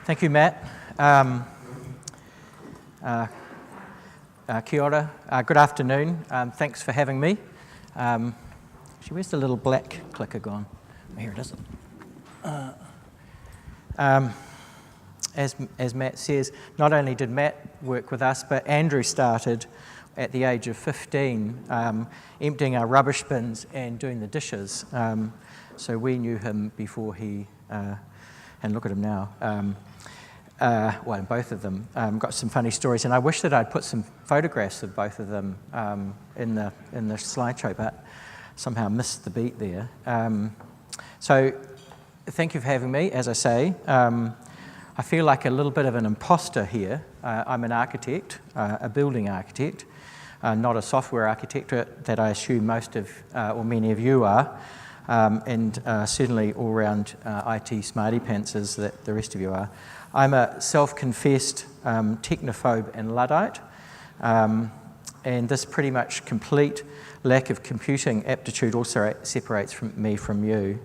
Thank you, Matt. Kia ora. Good afternoon. Thanks for having me. Where's the little black clicker gone? Here it is. As Matt says, not only did Matt work with us, but Andrew started at the age of 15, emptying our rubbish bins and doing the dishes. So we knew him before he, and look at him now. Well, both of them got some funny stories, and I wish that I'd put some photographs of both of them in the slideshow, but somehow missed the beat there. So thank you for having me. As I say, I feel like a little bit of an imposter here. I'm an architect, a building architect, not a software architect that I assume most of, or many of you are, and certainly all around IT smarty pantsers that the rest of you are. I'm a self-confessed technophobe and Luddite, and this pretty much complete lack of computing aptitude also separates me from you.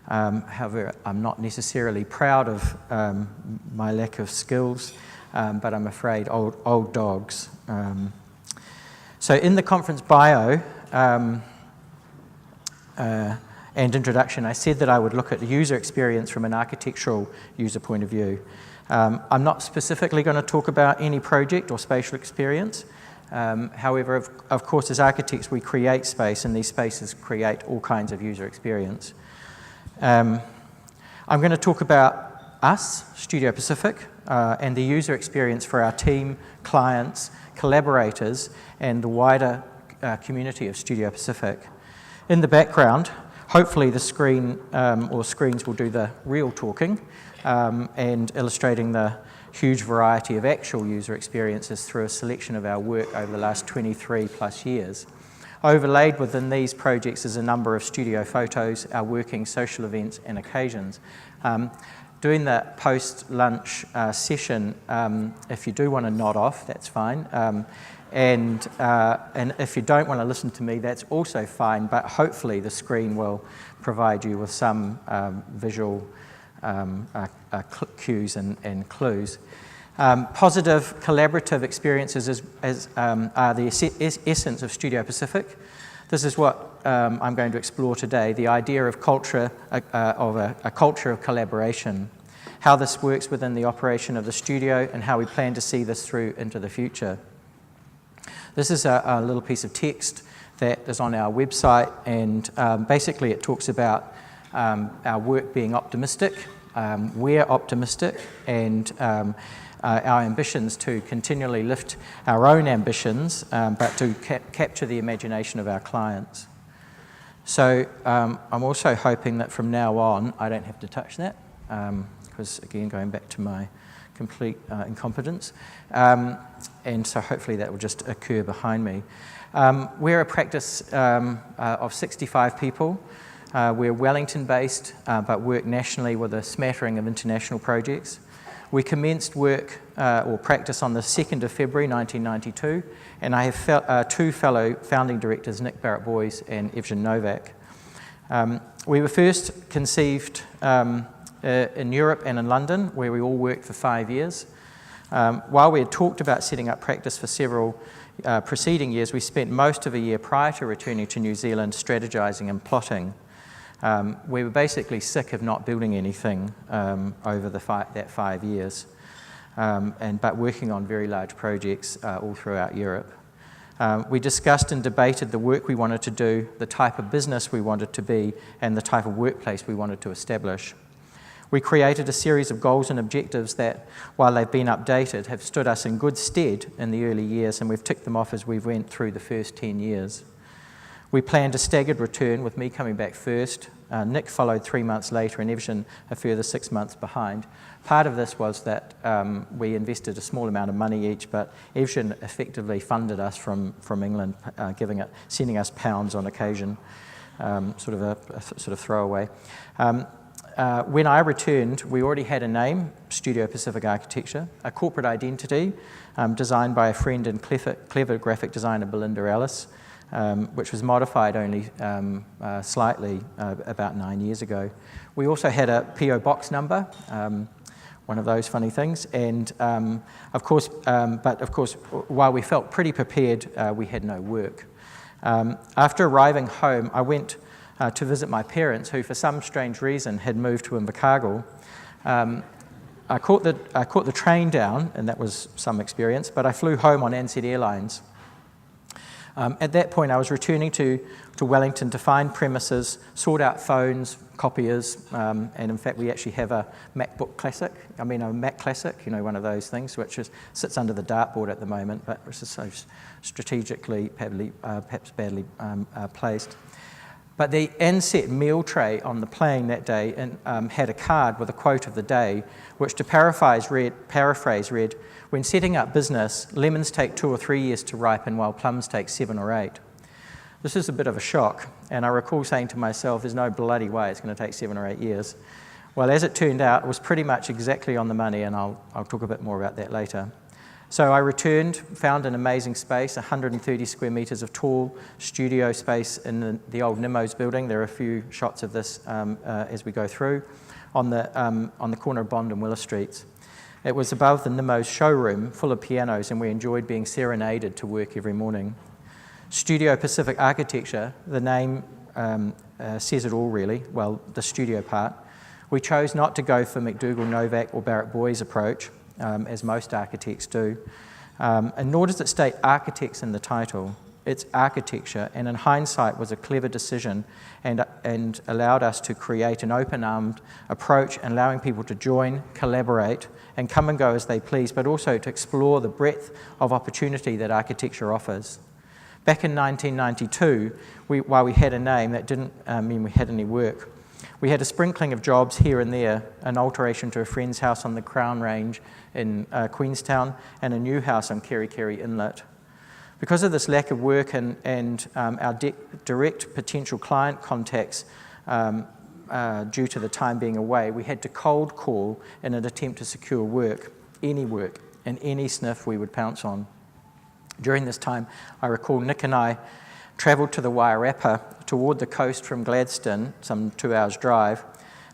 However, I'm not necessarily proud of my lack of skills, but I'm afraid old dogs. So in the conference bio and introduction, I said that I would look at the user experience from an architectural user point of view. I'm not specifically going to talk about any project or spatial experience. However, of course, as architects, we create space, and these spaces create all kinds of user experience. I'm going to talk about us, Studio Pacific, and the user experience for our team, clients, collaborators, and the wider community of Studio Pacific. In the background, hopefully the screen or screens will do the real talking and illustrating the huge variety of actual user experiences through a selection of our work over the last 23 plus years. Overlaid within these projects is a number of studio photos, our working social events and occasions. Doing the post-lunch session, if you do want to nod off, that's fine. And if you don't want to listen to me, that's also fine, but hopefully the screen will provide you with some visual cues and clues. Positive collaborative experiences are the essence of Studio Pacific. This is what I'm going to explore today, the idea of culture, of a culture of collaboration, how this works within the operation of the studio, and how we plan to see this through into the future. This is a little piece of text that is on our website, and basically it talks about our work being optimistic. We're optimistic, and our ambitions to continually lift our own ambitions, but to capture the imagination of our clients. So I'm also hoping that from now on I don't have to touch that, because again, going back to my complete incompetence, and so hopefully that will just occur behind me. We're a practice of 65 people. We're Wellington-based, but work nationally with a smattering of international projects. We commenced work or practice on the 2nd of February 1992, and I have two fellow founding directors, Nick Barrett-Boyes and Evgen Novak. We were first conceived in Europe and in London, where we all worked for 5 years. While we had talked about setting up practice for several preceding years, we spent most of a year prior to returning to New Zealand strategizing and plotting. We were basically sick of not building anything over that 5 years, but working on very large projects all throughout Europe. We discussed and debated the work we wanted to do, the type of business we wanted to be, and the type of workplace we wanted to establish. We created a series of goals and objectives that, while they've been updated, have stood us in good stead in the early years, and we've ticked them off as we went through the first 10 years. We planned a staggered return, with me coming back first. Nick followed 3 months later, and Evgen a further 6 months behind. Part of this was that we invested a small amount of money each, but Evgen effectively funded us from England, sending us pounds on occasion, sort of throwaway. When I returned, we already had a name, Studio Pacific Architecture, a corporate identity designed by a friend and clever graphic designer, Belinda Ellis, which was modified only slightly about 9 years ago. We also had a PO box number, one of those funny things. And of course, while we felt pretty prepared, we had no work. After arriving home, I went to visit my parents, who for some strange reason had moved to McDougall. I caught the train down, and that was some experience, but I flew home on NZ Airlines. At that point, I was returning to Wellington to find premises, sort out phones, copiers, and in fact, we actually have a Mac Classic, one of those things, which sits under the dartboard at the moment, but which is so strategically, perhaps badly placed. But the Ansett meal tray on the plane that day had a card with a quote of the day, which to paraphrase read, "When setting up business, lemons take 2 or 3 years to ripen, while plums take 7 or 8. This is a bit of a shock, and I recall saying to myself, there's no bloody way it's going to take 7 or 8 years. Well, as it turned out, it was pretty much exactly on the money, and I'll talk a bit more about that later. So I returned, found an amazing space, 130 square metres of tall studio space in the old Nimmo's building. There are a few shots of this as we go through, on the corner of Bond and Willa Streets. It was above the Nimmo's showroom, full of pianos, and we enjoyed being serenaded to work every morning. Studio Pacific Architecture, the name says it all really, well, the studio part. We chose not to go for McDougall, Novak or Barrett Boys approach, as most architects do, and nor does it state architects in the title. It's architecture, and in hindsight was a clever decision and allowed us to create an open-armed approach, allowing people to join, collaborate, and come and go as they please, but also to explore the breadth of opportunity that architecture offers. Back in 1992, while we had a name, that didn't mean we had any work. We had a sprinkling of jobs here and there, an alteration to a friend's house on the Crown Range in Queenstown, and a new house on Kerry Inlet. Because of this lack of work and our direct potential client contacts due to the time being away, we had to cold call in an attempt to secure work, and any sniff we would pounce on. During this time, I recall Nick and I travelled to the Wairarapa toward the coast from Gladstone, some 2 hours drive.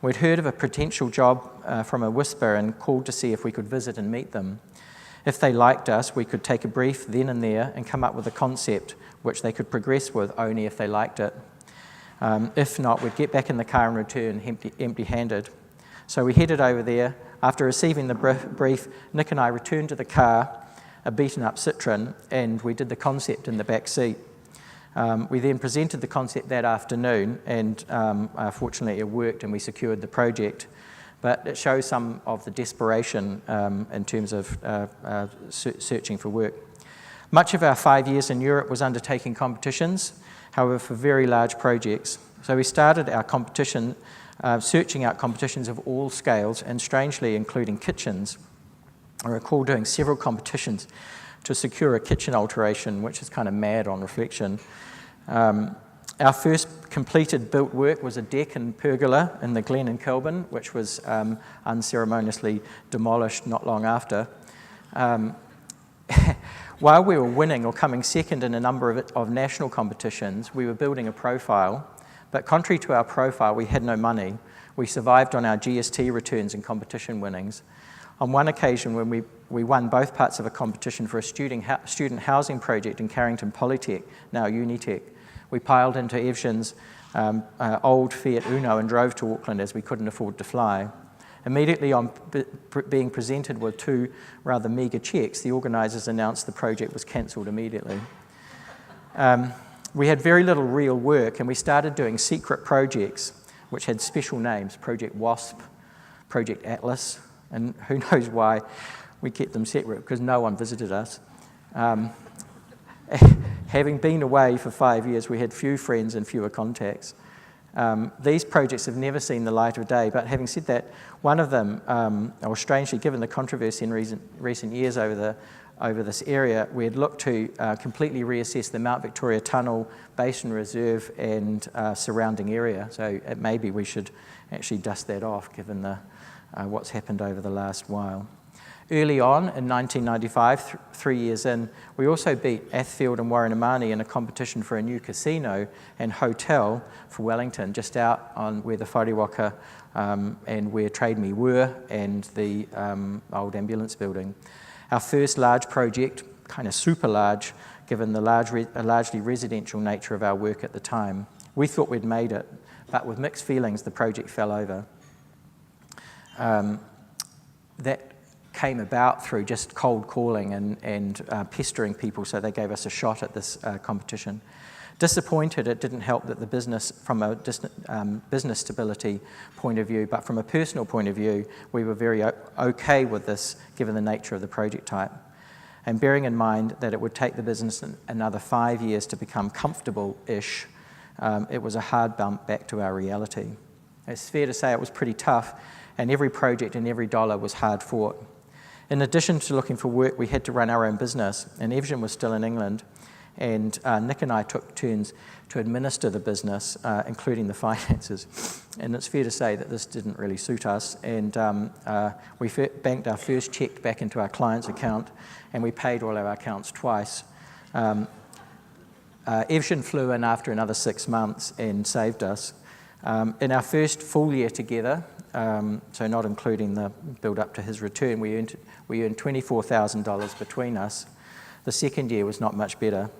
We'd heard of a potential job from a whisper and called to see if we could visit and meet them. If they liked us, we could take a brief then and there and come up with a concept which they could progress with only if they liked it. If not, we'd get back in the car and return empty-handed. So we headed over there. After receiving the brief, Nick and I returned to the car, a beaten-up Citroen, and we did the concept in the back seat. We then presented the concept that afternoon, and fortunately it worked and we secured the project. But it shows some of the desperation in terms of searching for work. Much of our 5 years in Europe was undertaking competitions, however, for very large projects. So we started our competition, searching out competitions of all scales, and strangely including kitchens. I recall doing several competitions to secure a kitchen alteration, which is kind of mad on reflection. Our first completed built work was a deck and pergola in the Glen in Kelburn, which was unceremoniously demolished not long after. While we were winning or coming second in a number of national competitions, we were building a profile, but contrary to our profile, we had no money. We survived on our GST returns and competition winnings. On one occasion, when we won both parts of a competition for a student housing project in Carrington Polytech, now Unitech, we piled into Evshin's old Fiat Uno and drove to Auckland as we couldn't afford to fly. Immediately on being presented with 2 rather meagre cheques, the organisers announced the project was cancelled immediately. We had very little real work, and we started doing secret projects which had special names: Project Wasp, Project Atlas, and who knows why we kept them separate, because no one visited us. Having been away for 5 years, we had few friends and fewer contacts. These projects have never seen the light of day, but having said that, one of them, or strangely, given the controversy in recent years over this area, we had looked to completely reassess the Mount Victoria Tunnel, Basin Reserve and surrounding area. So maybe we should actually dust that off, given what's happened over the last while. Early on in 1995, 3 years in, we also beat Athfield and Warranamani in a competition for a new casino and hotel for Wellington, just out on where the Wharewoka and where Trade Me were, and the old ambulance building. Our first large project, kind of super large, given the largely residential nature of our work at the time. We thought we'd made it, but with mixed feelings, the project fell over. That came about through just cold calling and pestering people, so they gave us a shot at this competition. Disappointed, it didn't help that the business, from a business stability point of view, but from a personal point of view, we were very okay with this, given the nature of the project type. And bearing in mind that it would take the business another 5 years to become comfortable-ish, it was a hard bump back to our reality. It's fair to say it was pretty tough, and every project and every dollar was hard fought. In addition to looking for work, we had to run our own business, and Evgen was still in England, and Nick and I took turns to administer the business, including the finances. And it's fair to say that this didn't really suit us, and we banked our first cheque back into our client's account, and we paid all our accounts twice. Evgen flew in after another 6 months and saved us. In our first full year together, so not including the build-up to his return, we earned $24,000 between us. The second year was not much better.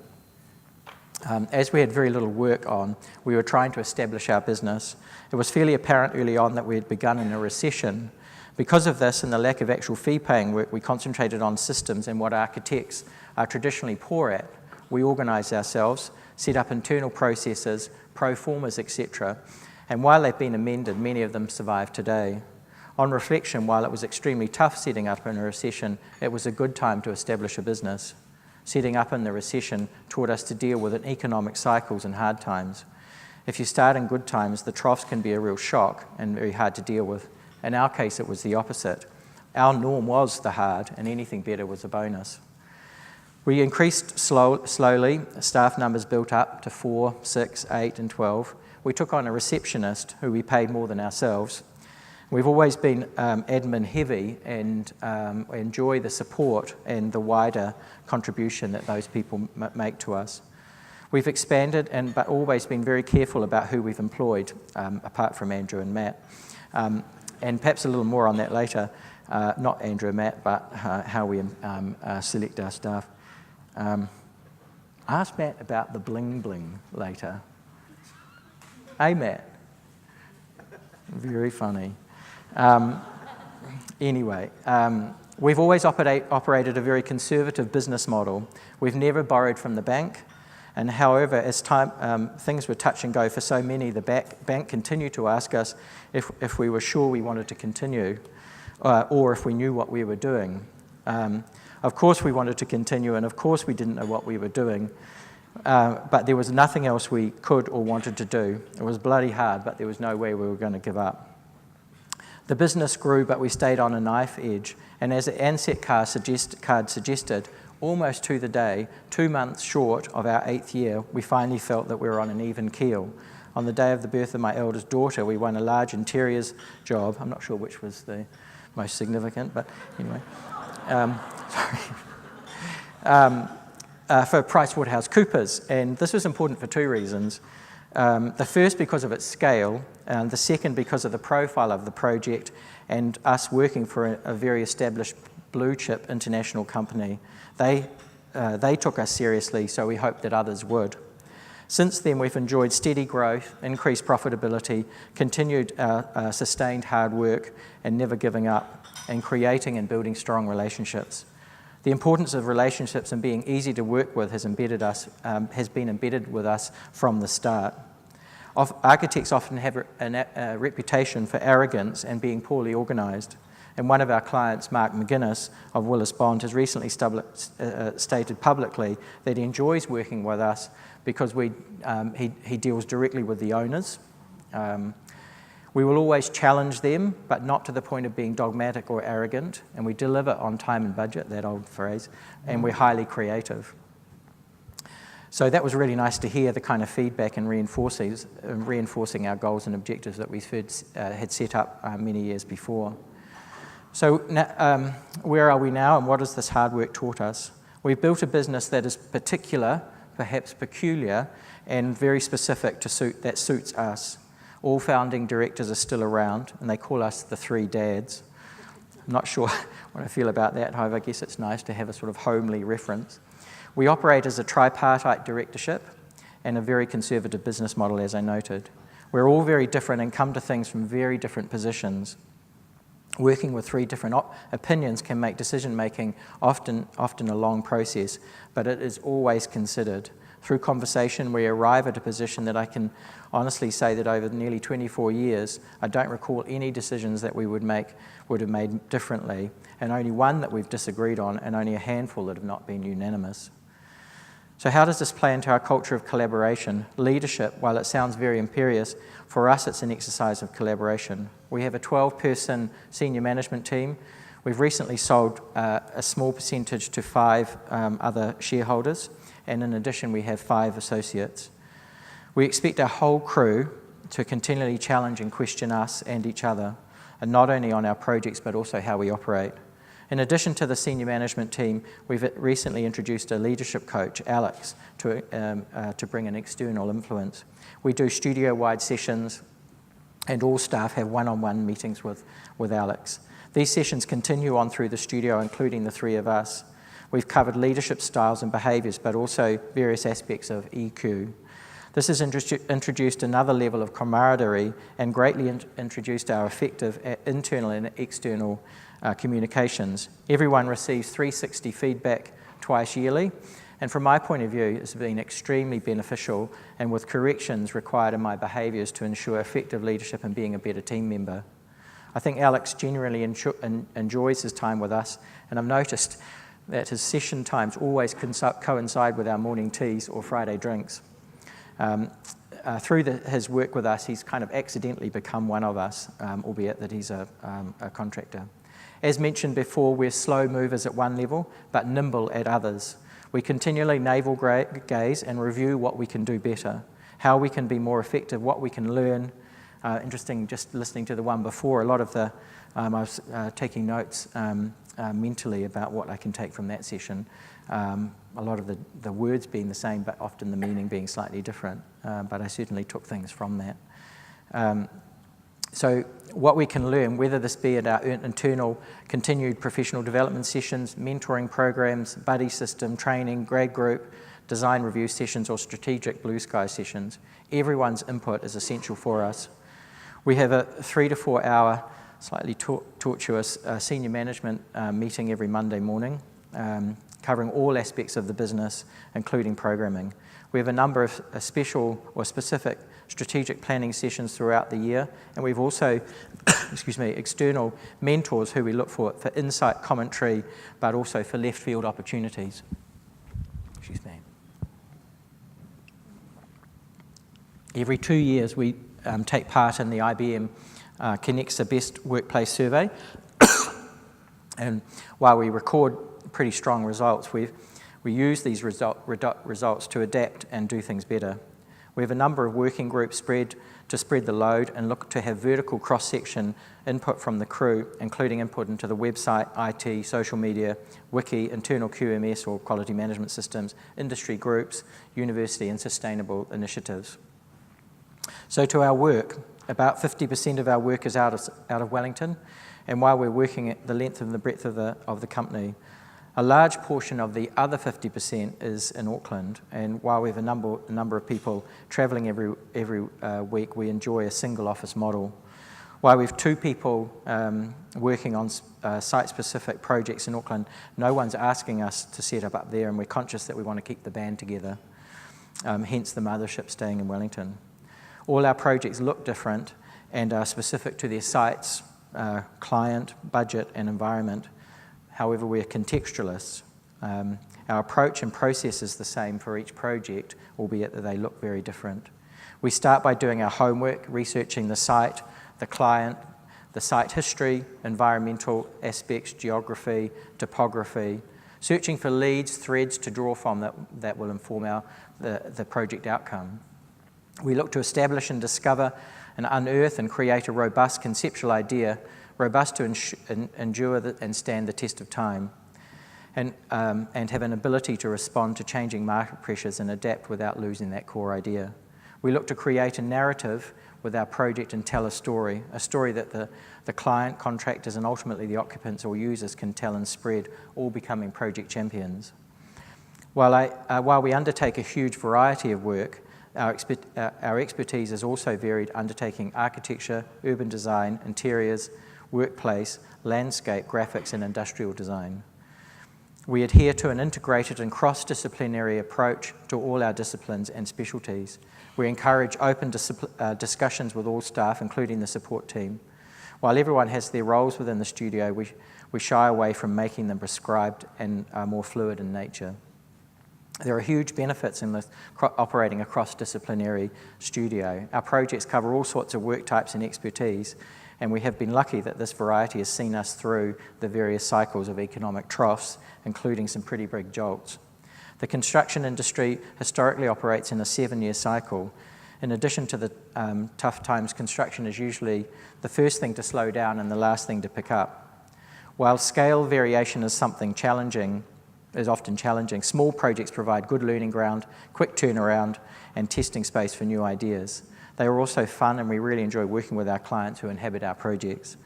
As we had very little work on, we were trying to establish our business. It was fairly apparent early on that we had begun in a recession. Because of this and the lack of actual fee-paying work, we concentrated on systems and what architects are traditionally poor at. We organised ourselves, set up internal processes, pro formas, etc. And while they've been amended, many of them survive today. On reflection, while it was extremely tough setting up in a recession, it was a good time to establish a business. Setting up in the recession taught us to deal with economic cycles and hard times. If you start in good times, the troughs can be a real shock and very hard to deal with. In our case, it was the opposite. Our norm was the hard, and anything better was a bonus. We increased slowly. Staff numbers built up to 4, 6, 8, and 12. We took on a receptionist who we paid more than ourselves. We've always been admin heavy and enjoy the support and the wider contribution that those people make to us. We've expanded but always been very careful about who we've employed, apart from Andrew and Matt. And perhaps a little more on that later, not Andrew and Matt, but how we select our staff. Ask Matt about the bling bling later. Hey, Matt. Very funny. Anyway, we've always operated a very conservative business model. We've never borrowed from the bank, and however, as things were touch and go for so many, the bank continued to ask us if we were sure we wanted to continue, or if we knew what we were doing. Of course we wanted to continue, and of course we didn't know what we were doing, but there was nothing else we could or wanted to do. It was bloody hard, but there was no way we were going to give up. The business grew, but we stayed on a knife edge, and as the Ansett card suggested, almost to the day, 2 months short of our 8th year, we finally felt that we were on an even keel. On the day of the birth of my eldest daughter, we won a large interiors job. I'm not sure which was the most significant, but anyway. For PricewaterhouseCoopers, and this was important for 2 reasons. The first because of its scale, and the second because of the profile of the project and us working for a very established blue chip international company. They took us seriously, so we hoped that others would. Since then, we've enjoyed steady growth, increased profitability, continued sustained hard work and never giving up, and creating and building strong relationships. The importance of relationships and being easy to work with has been embedded with us from the start. Architects often have a reputation for arrogance and being poorly organised. And one of our clients, Mark McGuinness of Willis Bond, has recently stated publicly that he enjoys working with us because he deals directly with the owners. We will always challenge them, but not to the point of being dogmatic or arrogant, and we deliver on time and budget, that old phrase, and we're highly creative. So that was really nice to hear, the kind of feedback and reinforcing our goals and objectives that we had set up many years before. So where are we now, and what has this hard work taught us? We've built a business that is particular, perhaps peculiar, and very specific that suits us. All founding directors are still around, and they call us the three dads. I'm not sure what I feel about that, however, I guess it's nice to have a sort of homely reference. We operate as a tripartite directorship and a very conservative business model, as I noted. We're all very different and come to things from very different positions. Working with three different opinions can make decision-making often a long process, but it is always considered. Through conversation, we arrive at a position that I can honestly say that over nearly 24 years, I don't recall any decisions that we would have made differently, and only one that we've disagreed on, and only a handful that have not been unanimous. So how does this play into our culture of collaboration? Leadership, while it sounds very imperious, for us it's an exercise of collaboration. We have a 12-person senior management team. We've recently sold a small percentage to 5 other shareholders, and in addition we have 5 associates. We expect our whole crew to continually challenge and question us and each other, and not only on our projects but also how we operate. In addition to the senior management team, we've recently introduced a leadership coach, Alex, to bring an external influence. We do studio-wide sessions, and all staff have one-on-one meetings with Alex. These sessions continue on through the studio, including the 3 of us. We've covered leadership styles and behaviours, but also various aspects of EQ. This has introduced another level of camaraderie and greatly introduced our effective internal and external communications. Everyone receives 360 feedback twice yearly, and from my point of view, it's been extremely beneficial and with corrections required in my behaviours to ensure effective leadership and being a better team member. I think Alex genuinely enjoys his time with us, and I've noticed that his session times always coincide with our morning teas or Friday drinks. Through his work with us, he's kind of accidentally become one of us, albeit that he's a contractor. As mentioned before, we're slow movers at one level, but nimble at others. We continually navel gaze and review what we can do better, how we can be more effective, what we can learn. Interesting, just listening to the one before, a lot of I was taking notes mentally about what I can take from that session. A lot of the words being the same, but often the meaning being slightly different. But I certainly took things from that. So what we can learn, whether this be at our internal continued professional development sessions, mentoring programs, buddy system, training, grad group, design review sessions, or strategic blue sky sessions, everyone's input is essential for us. We have a 3 to 4 hour, slightly tortuous senior management meeting every Monday morning, covering all aspects of the business, including programming. We have a number of special or specific strategic planning sessions throughout the year, and we've also, external mentors who we look for insight, commentary, but also for left field opportunities. Every 2 years we take part in the IBM Connects the Best Workplace Survey, and while we record pretty strong results, we use these results to adapt and do things better. We have a number of working groups to spread the load and look to have vertical cross-section input from the crew, including input into the website, IT, social media, wiki, internal QMS or quality management systems, industry groups, university and sustainable initiatives. So to our work, about 50% of our work is out of Wellington, and while we're working at the length and the breadth of the company, a large portion of the other 50% is in Auckland, and while we have a number of people travelling every week, we enjoy a single office model. While we have 2 people working on site-specific projects in Auckland, no one's asking us to set up there, and we're conscious that we want to keep the band together, hence the mothership staying in Wellington. All our projects look different and are specific to their sites, client, budget and environment. However, we're contextualists. Our approach and process is the same for each project, albeit that they look very different. We start by doing our homework, researching the site, the client, the site history, environmental aspects, geography, topography, searching for leads, threads to draw from that will inform the project outcome. We look to establish and discover and unearth and create a robust conceptual idea, robust to endure and stand the test of time, and have an ability to respond to changing market pressures and adapt without losing that core idea. We look to create a narrative with our project and tell a story that the client, contractors, and ultimately the occupants or users can tell and spread, all becoming project champions. While we undertake a huge variety of work, our expertise is also varied, undertaking architecture, urban design, interiors, workplace, landscape, graphics, and industrial design. We adhere to an integrated and cross-disciplinary approach to all our disciplines and specialties. We encourage open discussions with all staff, including the support team. While everyone has their roles within the studio, we shy away from making them prescribed and are more fluid in nature. There are huge benefits in operating a cross-disciplinary studio. Our projects cover all sorts of work types and expertise, and we have been lucky that this variety has seen us through the various cycles of economic troughs, including some pretty big jolts. The construction industry historically operates in a 7-year cycle. In addition to the tough times, construction is usually the first thing to slow down and the last thing to pick up. While scale variation is often challenging, small projects provide good learning ground, quick turnaround, and testing space for new ideas. They are also fun, and we really enjoy working with our clients who inhabit our projects.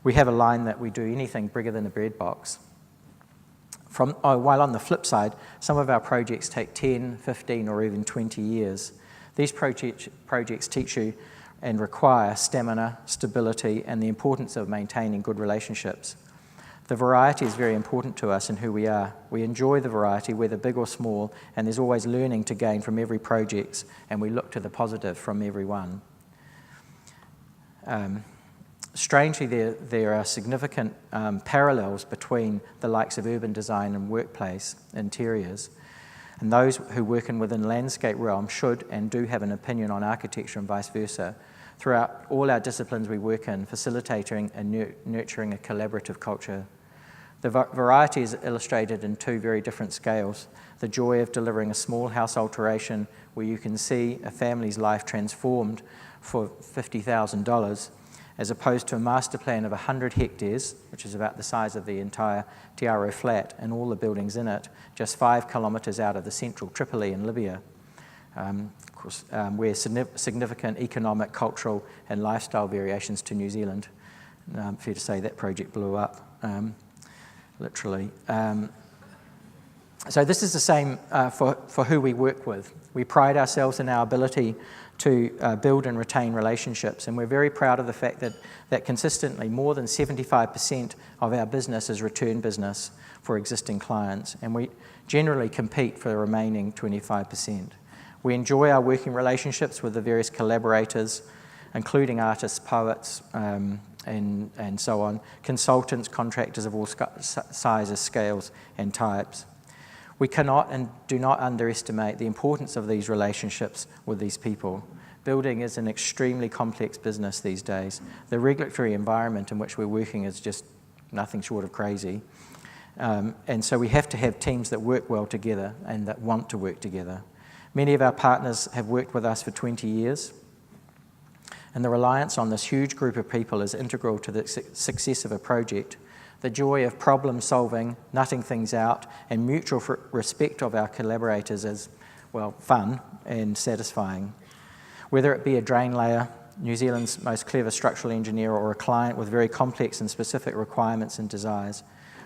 We have a line that we do anything bigger than a bread box. While on the flip side, some of our projects take 10, 15, or even 20 years. These projects teach you and require stamina, stability, and the importance of maintaining good relationships. The variety is very important to us and who we are. We enjoy the variety, whether big or small, and there's always learning to gain from every project, and we look to the positive from every one. Strangely, there are significant parallels between the likes of urban design and workplace interiors, and those who work within landscape realm should and do have an opinion on architecture and vice versa. Throughout all our disciplines we work in, facilitating and nurturing a collaborative culture. The variety is illustrated in two very different scales. The joy of delivering a small house alteration where you can see a family's life transformed for $50,000, as opposed to a master plan of 100 hectares, which is about the size of the entire Tiaro flat and all the buildings in it, just 5 kilometres out of the central Tripoli in Libya, where significant economic, cultural and lifestyle variations to New Zealand. Fair to say that project blew up. Literally. So this is the same for who we work with. We pride ourselves in our ability to build and retain relationships, and we're very proud of the fact that consistently more than 75% of our business is return business for existing clients, and we generally compete for the remaining 25%. We enjoy our working relationships with the various collaborators, including artists, poets, and so on, consultants, contractors of all sizes, scales, and types. We cannot and do not underestimate the importance of these relationships with these people. Building is an extremely complex business these days. The regulatory environment in which we're working is just nothing short of crazy. And so we have to have teams that work well together and that want to work together. Many of our partners have worked with us for 20 years. And the reliance on this huge group of people is integral to the success of a project. The joy of problem solving, nutting things out, and mutual respect of our collaborators is, well, fun and satisfying. Whether it be a drain layer, New Zealand's most clever structural engineer, or a client with very complex and specific requirements and desires,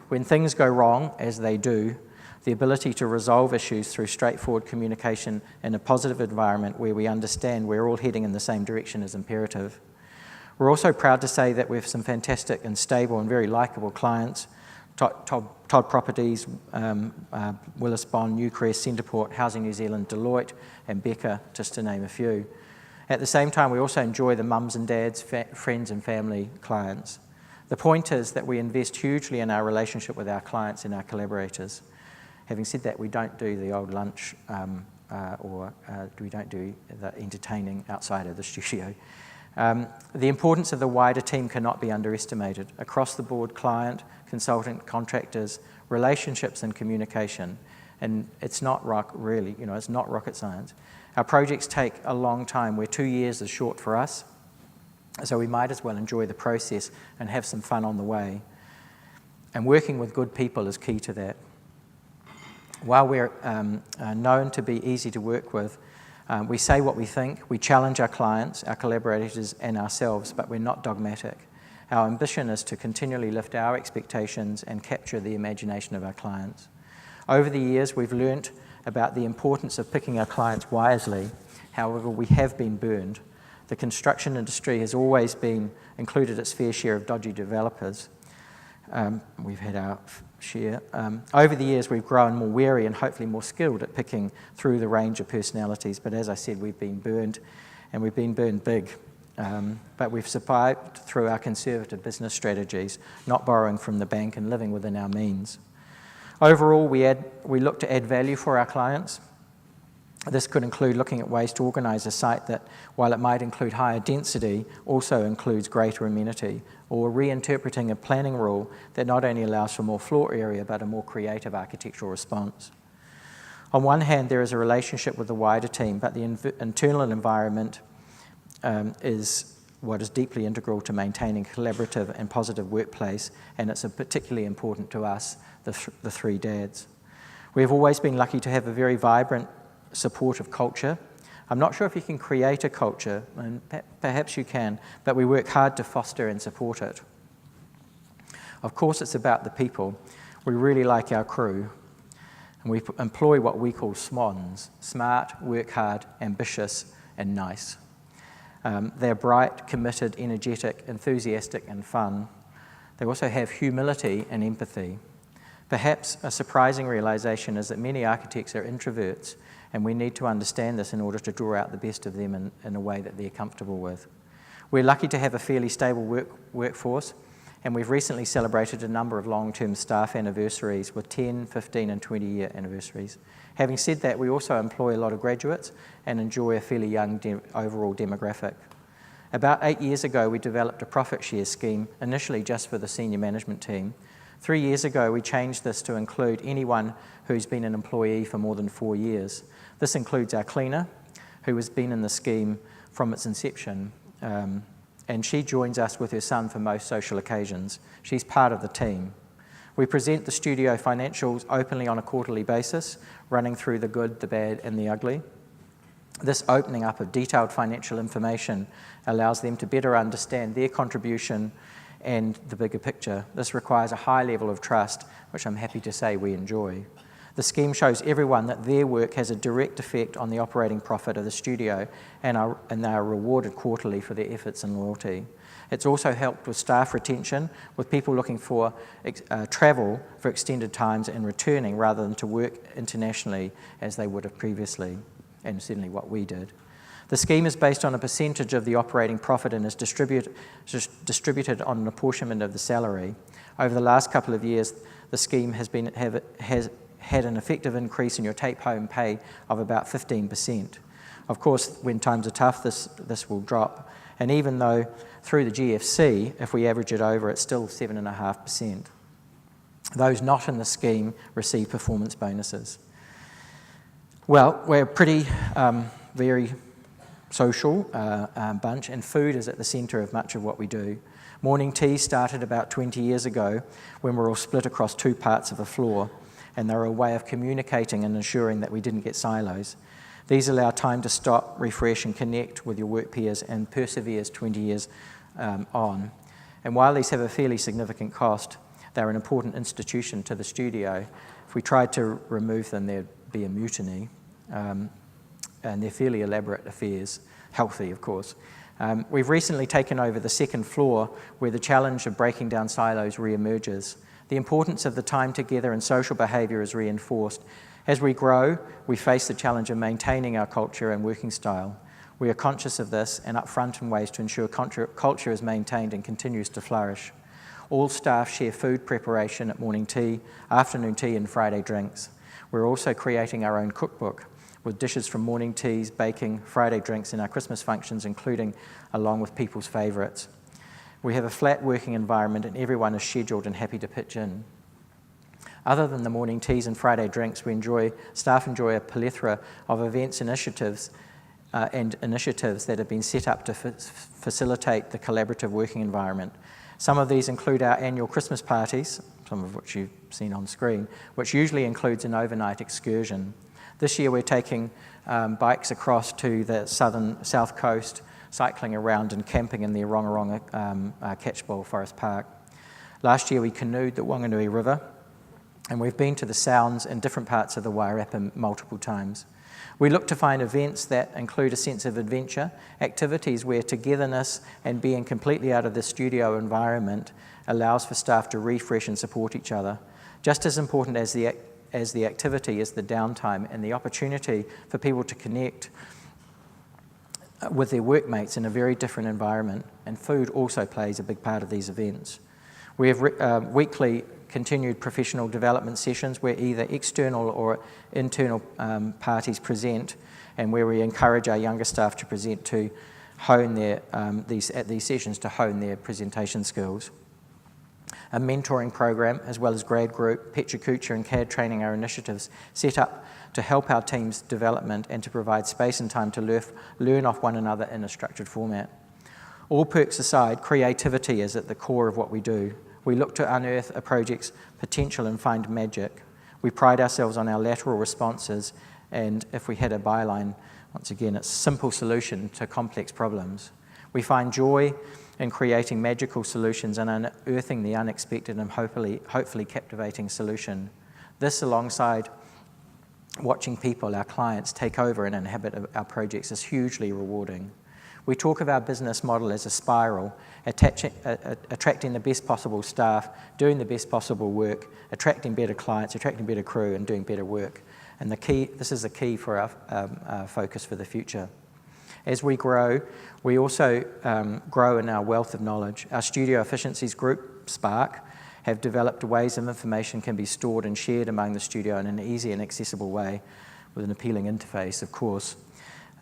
when things go wrong, as they do, the ability to resolve issues through straightforward communication in a positive environment where we understand we're all heading in the same direction is imperative. We're also proud to say that we have some fantastic and stable and very likeable clients: Todd Properties, Willis Bond, Newcrest, Centreport, Housing New Zealand, Deloitte, and Becker, just to name a few. At the same time, we also enjoy the mums and dads, friends and family clients. The point is that we invest hugely in our relationship with our clients and our collaborators. Having said that, we don't do the old lunch we don't do the entertaining outside of the studio. The importance of the wider team cannot be underestimated. Across the board, client, consultant, contractors, relationships and communication. And it's not it's not rocket science. Our projects take a long time, where 2 years is short for us, so we might as well enjoy the process and have some fun on the way. And working with good people is key to that. While we're known to be easy to work with, we say what we think, we challenge our clients, our collaborators, and ourselves, but we're not dogmatic. Our ambition is to continually lift our expectations and capture the imagination of our clients. Over the years, we've learnt about the importance of picking our clients wisely. However, we have been burned. The construction industry has always included its fair share of dodgy developers. We've had our share. Over the years, we've grown more wary and hopefully more skilled at picking through the range of personalities. But as I said, we've been burned, and we've been burned big. But we've survived through our conservative business strategies, not borrowing from the bank and living within our means. Overall, we look to add value for our clients. This could include looking at ways to organise a site that, while it might include higher density, also includes greater amenity, or reinterpreting a planning rule that not only allows for more floor area but a more creative architectural response. On one hand, there is a relationship with the wider team, but the internal environment is what is deeply integral to maintaining a collaborative and positive workplace, and it's particularly important to us, the three dads. We have always been lucky to have a very vibrant, supportive culture. I'm not sure if you can create a culture, and perhaps you can, but we work hard to foster and support it. Of course, it's about the people. We really like our crew, and we employ what we call SMONs: smart, work hard, ambitious, and nice. They're bright, committed, energetic, enthusiastic, and fun. They also have humility and empathy. Perhaps a surprising realisation is that many architects are introverts, and we need to understand this in order to draw out the best of them in a way that they're comfortable with. We're lucky to have a fairly stable workforce, and we've recently celebrated a number of long-term staff anniversaries with 10, 15 and 20-year anniversaries. Having said that, we also employ a lot of graduates and enjoy a fairly young overall demographic. About 8 years ago, we developed a profit share scheme, initially just for the senior management team. 3 years ago, we changed this to include anyone who's been an employee for more than 4 years. This includes our cleaner, who has been in the scheme from its inception, and she joins us with her son for most social occasions. She's part of the team. We present the studio financials openly on a quarterly basis, running through the good, the bad, and the ugly. This opening up of detailed financial information allows them to better understand their contribution and the bigger picture. This requires a high level of trust, which I'm happy to say we enjoy. The scheme shows everyone that their work has a direct effect on the operating profit of the studio, and they are rewarded quarterly for their efforts and loyalty. It's also helped with staff retention, with people looking for travel for extended times and returning rather than to work internationally as they would have previously, and certainly what we did. The scheme is based on a percentage of the operating profit and is distributed on an apportionment of the salary. Over the last couple of years, the scheme has had an effective increase in your take-home pay of about 15%. Of course, when times are tough, this will drop. And even though through the GFC, if we average it over, it's still 7.5%. Those not in the scheme receive performance bonuses. Well, we're a pretty very social bunch, and food is at the centre of much of what we do. Morning tea started about 20 years ago when we were all split across two parts of the floor, and they were a way of communicating and ensuring that we didn't get silos. These allow time to stop, refresh and connect with your work peers and perseveres 20 years on. And while these have a fairly significant cost, they're an important institution to the studio. If we tried to remove them, there'd be a mutiny. And they're fairly elaborate affairs, healthy of course. We've recently taken over the second floor where the challenge of breaking down silos re-emerges. The importance of the time together and social behaviour is reinforced. As we grow, we face the challenge of maintaining our culture and working style. We are conscious of this and upfront in ways to ensure culture is maintained and continues to flourish. All staff share food preparation at morning tea, afternoon tea and Friday drinks. We're also creating our own cookbook with dishes from morning teas, baking, Friday drinks and our Christmas functions, including along with people's favourites. We have a flat working environment and everyone is scheduled and happy to pitch in. Other than the morning teas and Friday drinks, staff enjoy a plethora of events and initiatives that have been set up to facilitate the collaborative working environment. Some of these include our annual Christmas parties, some of which you've seen on screen, which usually includes an overnight excursion. This year we're taking bikes across to the south coast, cycling around and camping in the Orongorongo Catchpole Forest Park. Last year we canoed the Wanganui River, and we've been to the Sounds in different parts of the Wairarapa multiple times. We look to find events that include a sense of adventure, activities where togetherness and being completely out of the studio environment allows for staff to refresh and support each other. Just as important as the activity is the downtime and the opportunity for people to connect with their workmates in a very different environment, and food also plays a big part of these events. We have weekly continued professional development sessions where either external or internal parties present, and where we encourage our younger staff to present to hone their these sessions to hone their presentation skills. A mentoring program, as well as grad group, Petra and CAD training are initiatives set up to help our team's development and to provide space and time to learn off one another in a structured format. All perks aside, creativity is at the core of what we do. We look to unearth a project's potential and find magic. We pride ourselves on our lateral responses, and if we had a byline, once again, it's simple solution to complex problems. We find joy in creating magical solutions and unearthing the unexpected and hopefully captivating solution. This, alongside watching people, our clients, take over and inhabit our projects, is hugely rewarding. We talk of our business model as a spiral, attracting the best possible staff, doing the best possible work, attracting better clients, attracting better crew, and doing better work. And this is the key for our focus for the future. As we grow, we also grow in our wealth of knowledge. Our studio efficiencies group, Spark, have developed ways of information can be stored and shared among the studio in an easy and accessible way with an appealing interface, of course.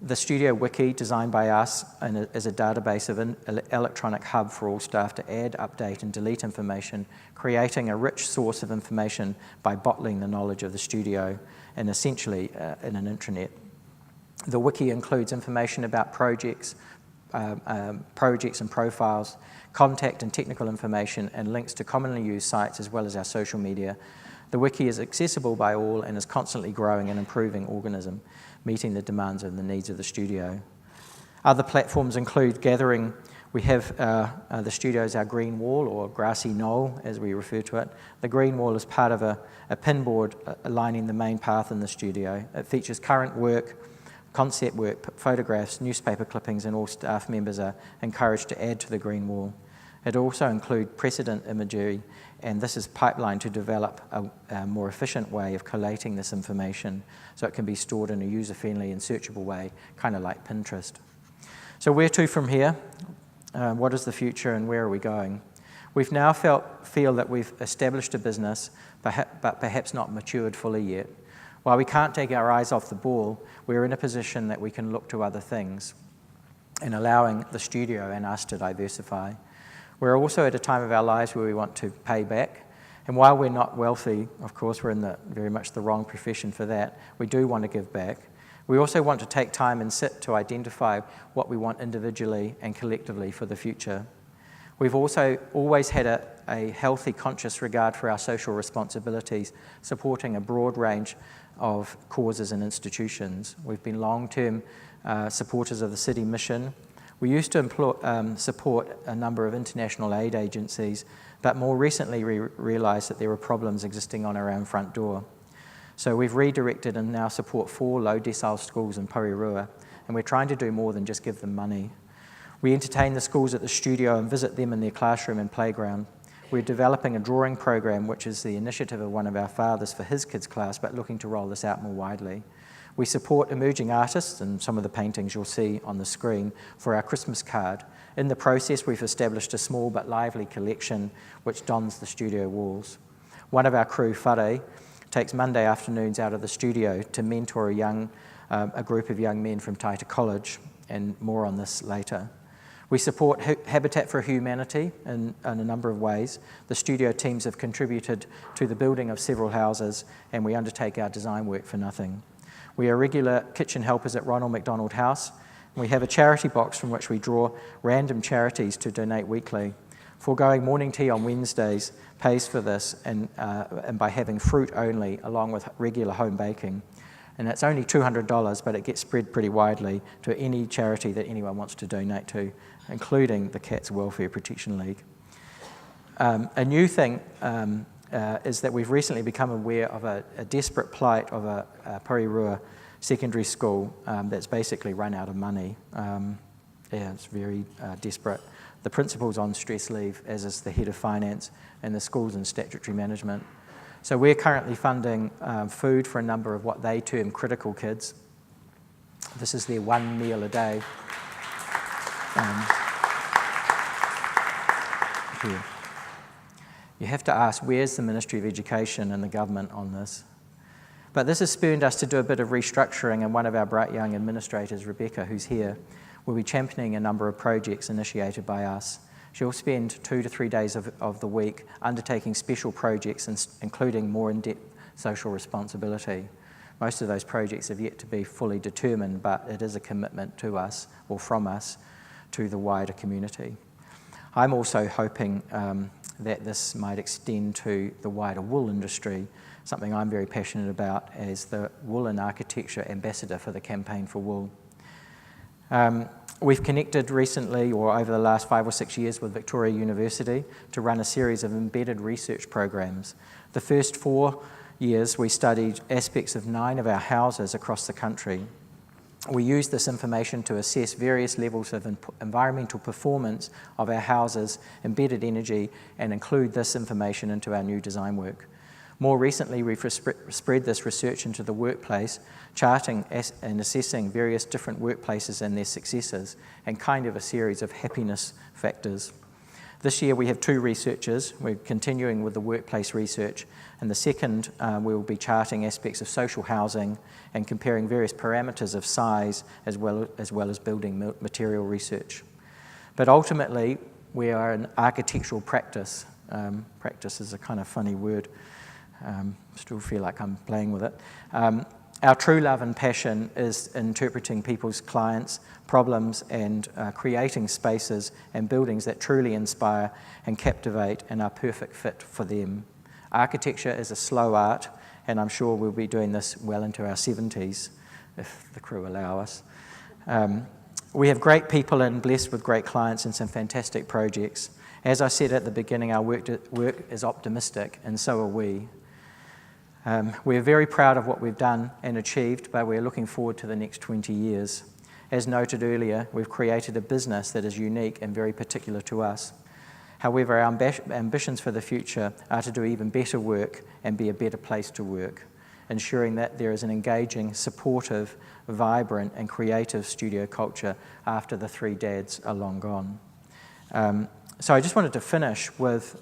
The Studio Wiki, designed by us, is a database of an electronic hub for all staff to add, update and delete information, creating a rich source of information by bottling the knowledge of the studio and essentially in an intranet. The Wiki includes information about projects and profiles, contact and technical information, and links to commonly used sites as well as our social media. The Wiki is accessible by all and is constantly growing and improving organism, meeting the demands and the needs of the studio. Other platforms include gathering. We have the studio's our green wall, or grassy knoll as we refer to it. The green wall is part of a pinboard lining the main path in the studio. It features current work, concept work, photographs, newspaper clippings, and all staff members are encouraged to add to the green wall. It also includes precedent imagery, and this is pipelined to develop a more efficient way of collating this information so it can be stored in a user-friendly and searchable way, kind of like Pinterest. So where to from here? What is the future and where are we going? We've now feel that we've established a business, but perhaps not matured fully yet. While we can't take our eyes off the ball, we're in a position that we can look to other things and allowing the studio and us to diversify. We're also at a time of our lives where we want to pay back. And while we're not wealthy, of course, we're in very much the wrong profession for that, we do want to give back. We also want to take time and sit to identify what we want individually and collectively for the future. We've also always had a healthy, conscious regard for our social responsibilities, supporting a broad range of causes and institutions. We've been long-term supporters of the City Mission. We used to support a number of international aid agencies, but more recently we realised that there were problems existing on our own front door. So we've redirected and now support 4 low-decile schools in Porirua, and we're trying to do more than just give them money. We entertain the schools at the studio and visit them in their classroom and playground. We're developing a drawing program, which is the initiative of one of our fathers for his kids' class, but looking to roll this out more widely. We support emerging artists, and some of the paintings you'll see on the screen, for our Christmas card. In the process, we've established a small but lively collection which dons the studio walls. One of our crew, Whare, takes Monday afternoons out of the studio to mentor a group of young men from Taita College, and more on this later. We support Habitat for Humanity in a number of ways. The studio teams have contributed to the building of several houses, and we undertake our design work for nothing. We are regular kitchen helpers at Ronald McDonald House. We have a charity box from which we draw random charities to donate weekly. Foregoing morning tea on Wednesdays pays for this, and by having fruit only, along with regular home baking. And it's only $200, but it gets spread pretty widely to any charity that anyone wants to donate to, including the Cats Welfare Protection League. A new thing is that we've recently become aware of a desperate plight of a Porirua secondary school that's basically run out of money. It's very desperate. The principal's on stress leave, as is the head of finance, and the school's in statutory management. So we're currently funding food for a number of what they term critical kids. This is their one meal a day. Here. You have to ask, where's the Ministry of Education and the government on this? But this has spurred us to do a bit of restructuring, and one of our bright young administrators, Rebecca, who's here, will be championing a number of projects initiated by us. She'll spend 2 to 3 days of the week undertaking special projects, including more in-depth social responsibility. Most of those projects have yet to be fully determined, but it is a commitment to us, or from us, to the wider community. I'm also hoping that this might extend to the wider wool industry, something I'm very passionate about as the Woollen Architecture Ambassador for the Campaign for Wool. We've connected recently, or over the last 5 or 6 years, with Victoria University to run a series of embedded research programs. The first 4 years we studied aspects of 9 of our houses across the country. We used this information to assess various levels of environmental performance of our houses, embedded energy, and include this information into our new design work. More recently, we've spread this research into the workplace, charting and assessing various different workplaces and their successes, and kind of a series of happiness factors. This year we have 2 researchers. We're continuing with the workplace research, and the second we will be charting aspects of social housing and comparing various parameters of size as well as building material research. But ultimately, we are an architectural practice. Practice is a kind of funny word. Still feel like I'm playing with it. Our true love and passion is interpreting people's clients' problems and creating spaces and buildings that truly inspire and captivate and are perfect fit for them. Architecture is a slow art, and I'm sure we'll be doing this well into our 70s, if the crew allow us. We have great people and blessed with great clients and some fantastic projects. As I said at the beginning, our work is optimistic, and so are we. We're very proud of what we've done and achieved, but we're looking forward to the next 20 years. As noted earlier, we've created a business that is unique and very particular to us. However, our ambitions for the future are to do even better work and be a better place to work, ensuring that there is an engaging, supportive, vibrant and creative studio culture after the 3 dads are long gone. So I just wanted to finish with,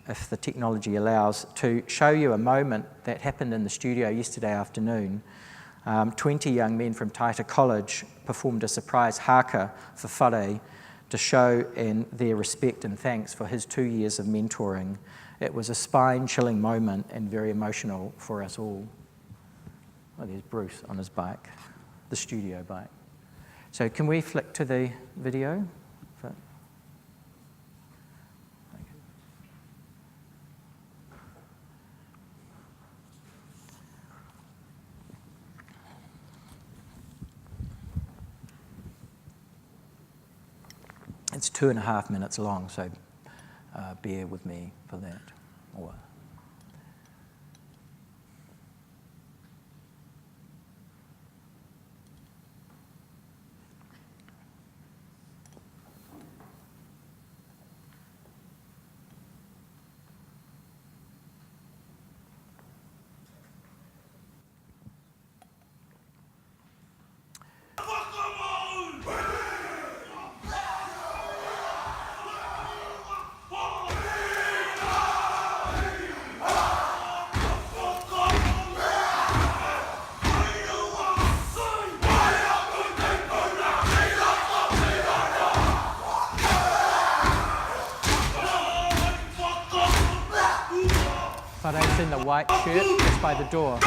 if the technology allows, to show you a moment that happened in the studio yesterday afternoon. 20 young men from Taita College performed a surprise haka for Whare to show their respect and thanks for his 2 years of mentoring. It was a spine-chilling moment and very emotional for us all. Oh, there's Bruce on his bike, the studio bike. So can we flick to the video? It's 2.5 minutes long, so bear with me for that. Whare's in the white shirt just by the door.